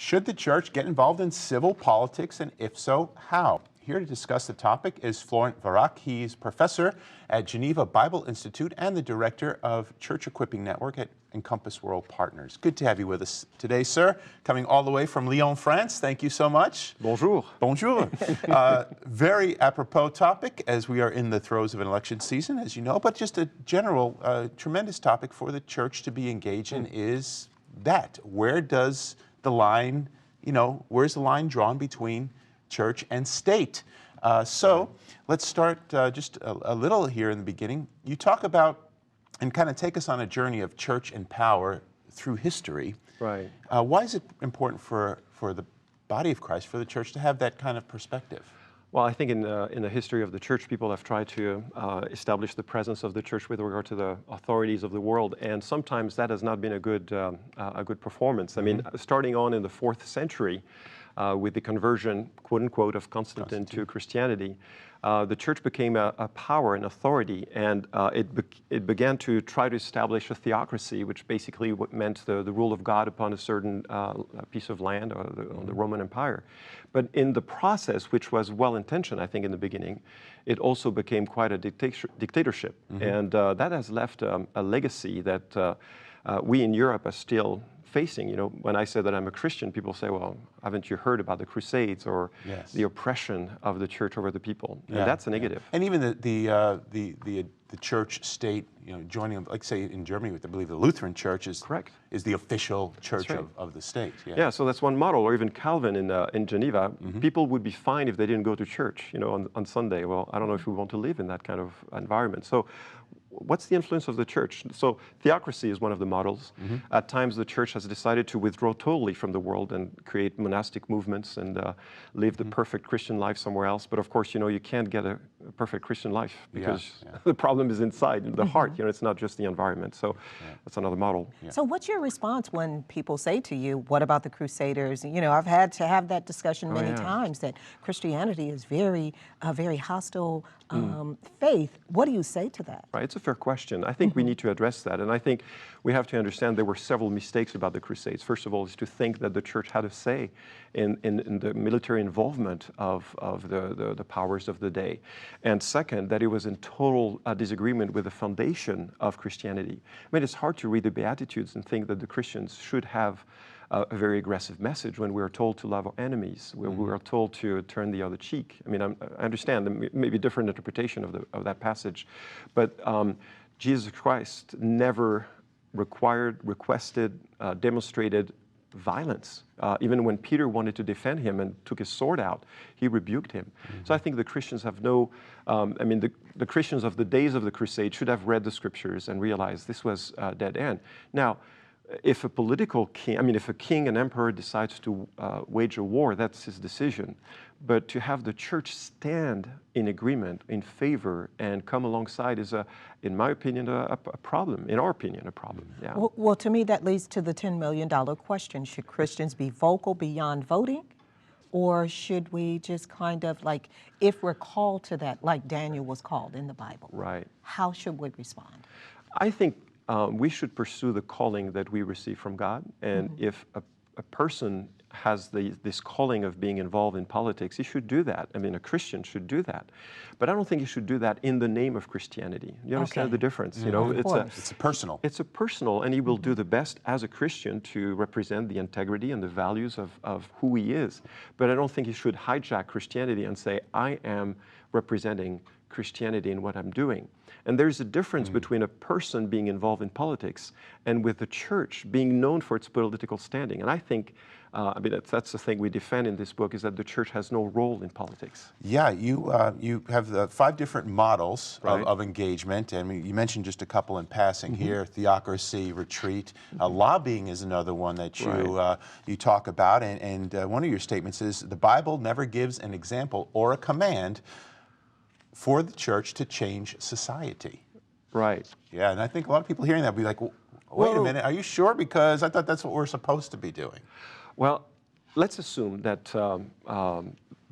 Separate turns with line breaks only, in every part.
Should the church get involved in civil politics, and if so, how? Here to discuss the topic is Florent Varak. He's professor at Geneva Bible Institute and the director of Church Equipping Network at Encompass World Partners. Good to have you with us today, sir. Coming all the way from Lyon, France. Thank you so much.
Bonjour.
Bonjour. Very apropos topic as we are in the throes of an election season, as you know, but just a general, tremendous topic for the church to be engaged in is that. Where does the line, where's the line drawn between church and state? So let's start just a little here in the beginning. You talk about and kind of take us on a journey of church and power through history.
Right.
Why is it important for the body of Christ, for the church, to have that kind of perspective?
Well, I think in the history of the church, people have tried to establish the presence of the church with regard to the authorities of the world, and sometimes that has not been a good performance. I mean, starting on in the 4th century, with the conversion, quote unquote, of Constantine to Christianity, the church became a power, an authority, and it began to try to establish a theocracy, which basically meant the rule of God upon a certain piece of land or the Roman Empire. But in the process, which was well-intentioned, I think, in the beginning, it also became quite a dictatorship. And that has left a legacy that we in Europe are still facing. When I say that I'm a Christian, people say, well, haven't you heard about the Crusades or the oppression of the church over the people? And that's a negative.
And even the church state, joining, like say in Germany, with I believe the Lutheran Church is
correct,
is the official church of the state.
Yeah, so that's one model. Or even Calvin in Geneva, people would be fine if they didn't go to church, on Sunday. Well, I don't know if we want to live in that kind of environment. So what's the influence of the church? So theocracy is one of the models. At times the church has decided to withdraw totally from the world and create monastic movements and live the perfect Christian life somewhere else. But of course, you can't get a perfect Christian life because the problem is inside, in the heart. It's not just the environment. So that's another model.
So what's your response when people say to you, what about the Crusaders? I've had to have that discussion many times, that Christianity is a very hostile faith. What do you say to that?
Right, it's a fair question. I think we need to address that. And I think we have to understand there were several mistakes about the Crusades. First of all, is to think that the church had a say in the military involvement of the powers of the day. And second, that it was in total disagreement with the foundation of Christianity. I mean, it's hard to read the Beatitudes and think that the Christians should have a very aggressive message when we are told to love our enemies, when we are told to turn the other cheek. I mean, I understand there may be a different interpretation of that passage, but Jesus Christ never requested, demonstrated violence. Even when Peter wanted to defend him and took his sword out, he rebuked him. So I think the Christians have the Christians of the days of the Crusade should have read the scriptures and realized this was a dead end. Now, if a political king, if a king, an emperor decides to wage a war, that's his decision. But to have the church stand in agreement, in favor, and come alongside is, in my opinion, a problem. In our opinion, a problem. Yeah.
Well, to me, that leads to the $10 million question. Should Christians be vocal beyond voting? Or should we just kind of if we're called to that, like Daniel was called in the Bible,
right? How
should we respond?
I think we should pursue the calling that we receive from God. And if a person has this calling of being involved in politics, he should do that. A Christian should do that. But I don't think he should do that in the name of Christianity. You understand the difference?
It's personal.
It's a personal, and he will do the best as a Christian to represent the integrity and the values of who he is. But I don't think he should hijack Christianity and say, I am representing Christianity in what I'm doing. And there's a difference between a person being involved in politics and with the church being known for its political standing. And I think, that's the thing we defend in this book, is that the church has no role in politics.
Yeah, you have the 5 different models of engagement. And you mentioned just a couple in passing here: theocracy, retreat. Lobbying is another one that you talk about. And one of your statements is, the Bible never gives an example or a command for the church to change society.
Right.
Yeah, and I think a lot of people hearing that will be like, wait a minute, are you sure? Because I thought that's what we're supposed to be doing.
Well, let's assume that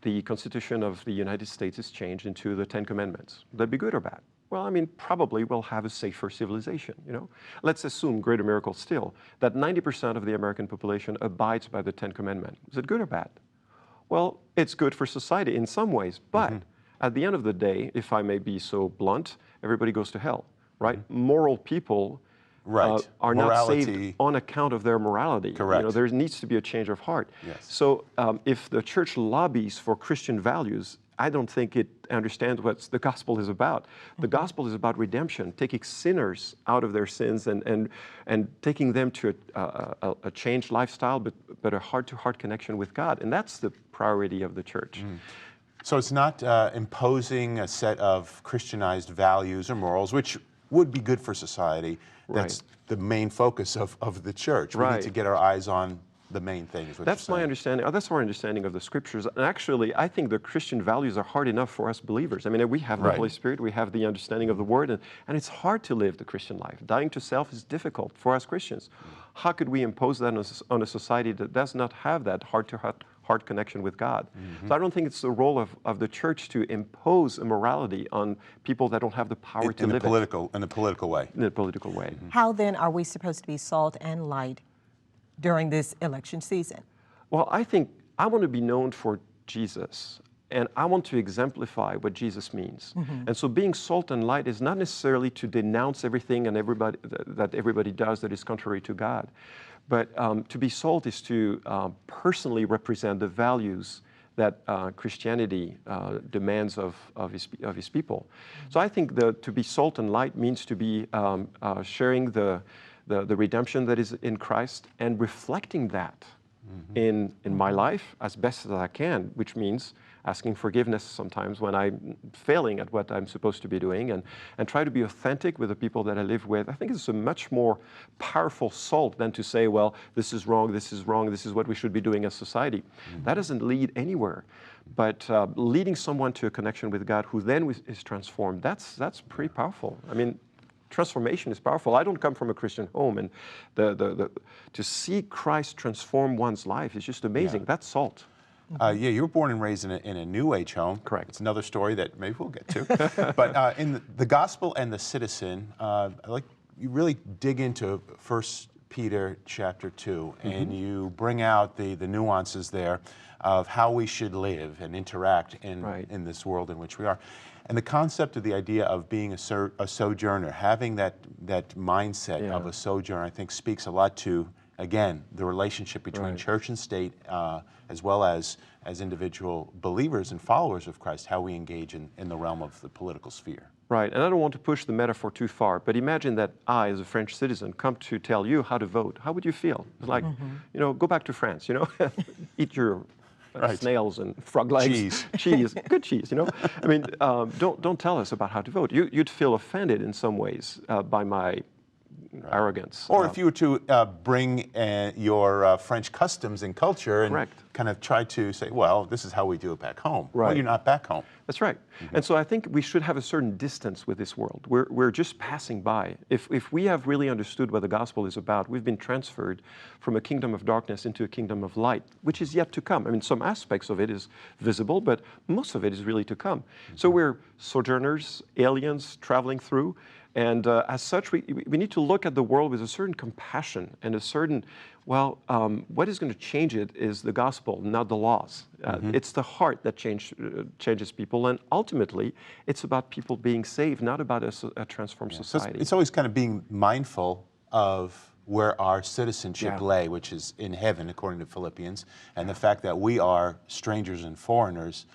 the Constitution of the United States is changed into the 10 Commandments. Would that be good or bad? Well, I mean, probably we'll have a safer civilization, you know. Let's assume, greater miracle still, that 90% of the American population abides by the Ten Commandments. Is it good or bad? Well, it's good for society in some ways, but at the end of the day, if I may be so blunt, everybody goes to hell, right? Moral people
Right.
are not
Morality.
saved on account of their morality.
Correct.
You know, there needs to be a change of heart.
Yes.
So if the church lobbies for Christian values, I don't think it understands what the gospel is about. The gospel is about redemption, taking sinners out of their sins and taking them to a changed lifestyle, but a heart-to-heart connection with God. And that's the priority of the church.
So it's not imposing a set of Christianized values or morals, which would be good for society. That's the main focus of the church. We need to get our eyes on the main things.
That's my understanding. That's our understanding of the scriptures. And actually, I think the Christian values are hard enough for us believers. I mean, we have the Holy Spirit, we have the understanding of the Word, and it's hard to live the Christian life. Dying to self is difficult for us Christians. How could we impose that on a society that does not have that heart connection with God? So I don't think it's the role of the church to impose a morality on people that don't have the power to live
in a political way.
In a political way.
How then are we supposed to be salt and light during this election season?
Well, I think I want to be known for Jesus, and I want to exemplify what Jesus means. And so being salt and light is not necessarily to denounce everything and everybody that everybody does that is contrary to God. But to be salt is to personally represent the values that Christianity demands of his people. So I think to be salt and light means to be sharing the redemption that is in Christ and reflecting that in my life as best as I can, which means asking forgiveness sometimes when I'm failing at what I'm supposed to be doing, and try to be authentic with the people that I live with. I think it's a much more powerful salt than to say, well, this is wrong, this is wrong, this is what we should be doing as society. That doesn't lead anywhere. But leading someone to a connection with God who then is transformed, that's pretty powerful. I mean, transformation is powerful. I don't come from a Christian home, and to see Christ transform one's life is just amazing. That's salt.
Yeah, you were born and raised in a New Age home.
Correct.
It's another story that maybe we'll get to. But in the Gospel and the Citizen, you really dig into 1 Peter chapter 2, and you bring out the nuances there of how we should live and interact in this world in which we are. And the concept of the idea of being a sojourner, having that mindset of a sojourner, I think speaks a lot to, again, the relationship between church and state, as well as individual believers and followers of Christ, how we engage in the realm of the political sphere.
Right, and I don't want to push the metaphor too far, but imagine that I, as a French citizen, come to tell you how to vote. How would you feel? It's like, you know, go back to France, you know, eat your snails and frog legs. Cheese, good cheese, you know. I mean, don't tell us about how to vote. You'd feel offended in some ways by my arrogance.
Or if you were to bring your French customs and culture and kind of try to say, well, this is how we do it back home. Well, you're not back home.
That's right. And so I think we should have a certain distance with this world. We're just passing by. If we have really understood what the gospel is about, we've been transferred from a kingdom of darkness into a kingdom of light, which is yet to come. I mean, some aspects of it is visible, but most of it is really to come. So we're sojourners, aliens traveling through. And as such, we need to look at the world with a certain compassion and a certain, what is going to change it is the gospel, not the laws. It's the heart that changes people. And ultimately, it's about people being saved, not about a transformed society.
So it's always kind of being mindful of where our citizenship lay, which is in heaven, according to Philippians, and the fact that we are strangers and foreigners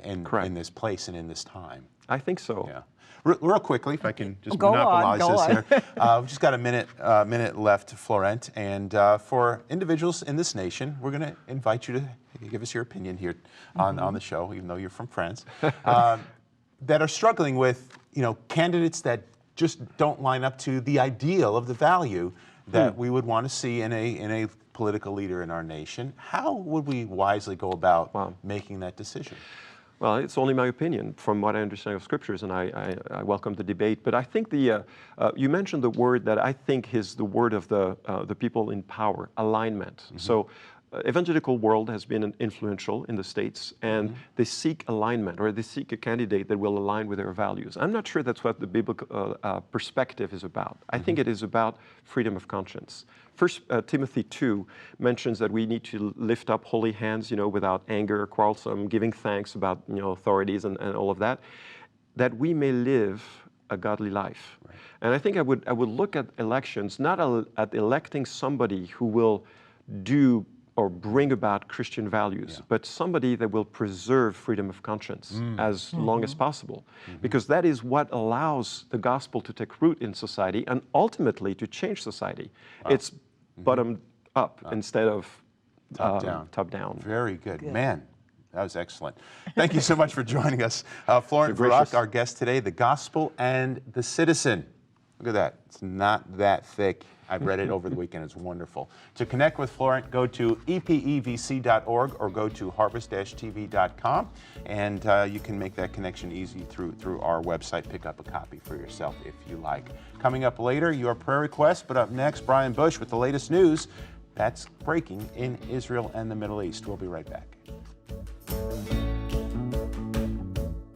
in this place and in this time.
I think so.
Yeah. Real quickly, if I can just monopolize this here. We've just got a minute left, Florent. And for individuals in this nation, we're going to invite you to give us your opinion here on the show, even though you're from France, that are struggling with, candidates that just don't line up to the ideal of the value that we would want to see in a political leader in our nation. How would we wisely go about making that decision?
Well, it's only my opinion from what I understand of scriptures, and I welcome the debate. But I think you mentioned the word that I think is the word of the people in power, alignment. So evangelical world has been influential in the States, and they seek alignment, or they seek a candidate that will align with their values. I'm not sure that's what the biblical perspective is about. I think it is about freedom of conscience. First Timothy 2 mentions that we need to lift up holy hands, without anger, quarrelsome, giving thanks about, authorities and all of that we may live a godly life. Right. And I think I would look at elections not at electing somebody who will do or bring about Christian values, but somebody that will preserve freedom of conscience as long as possible. Because that is what allows the gospel to take root in society and ultimately to change society. Wow. It's bottom up instead of top down.
Very good. Man, that was excellent. Thank you so much for joining us. Florent Varak, our guest today, The Gospel and the Citizen. Look at that. It's not that thick. I've read it over the weekend. It's wonderful. To connect with Florent, go to epevc.org or go to harvest-tv.com, and you can make that connection easy through our website. Pick up a copy for yourself if you like. Coming up later, your prayer requests, but up next, Brian Bush with the latest news that's breaking in Israel and the Middle East. We'll be right back.